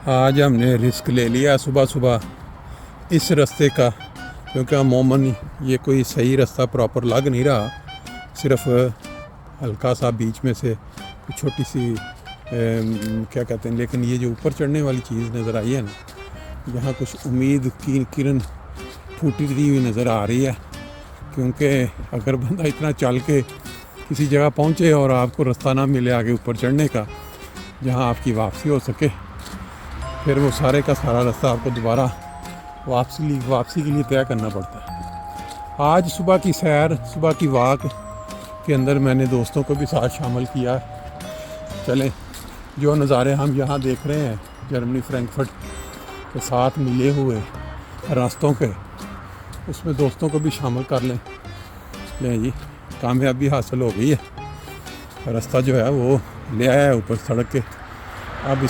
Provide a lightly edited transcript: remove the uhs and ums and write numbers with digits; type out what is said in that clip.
आज हमने रिस्क ले लिया सुबह सुबह इस रास्ते का, क्योंकि अमूमन ये कोई सही रास्ता प्रॉपर लग नहीं रहा, सिर्फ हल्का सा बीच में से छोटी सी क्या कहते हैं, लेकिन ये जो ऊपर चढ़ने वाली चीज़ नज़र आई है ना, यहाँ कुछ उम्मीद की किरण फूटी हुई नज़र आ रही है। क्योंकि अगर बंदा इतना चल के किसी जगह पहुँचे और आपको रास्ता ना मिले आगे ऊपर चढ़ने का जहाँ आपकी वापसी हो सके, फिर वो सारे का सारा रास्ता आपको दोबारा वापसी के लिए तय करना पड़ता है। आज सुबह की सैर, सुबह की वॉक के अंदर मैंने दोस्तों को भी साथ शामिल किया। चलें, जो नज़ारे हम यहाँ देख रहे हैं जर्मनी फ्रैंकफर्ट के साथ मिले हुए रास्तों के, उसमें दोस्तों को भी शामिल कर लें जी। कामयाबी हासिल हो गई है, रास्ता जो है वो ले आया है ऊपर सड़क के। अब इस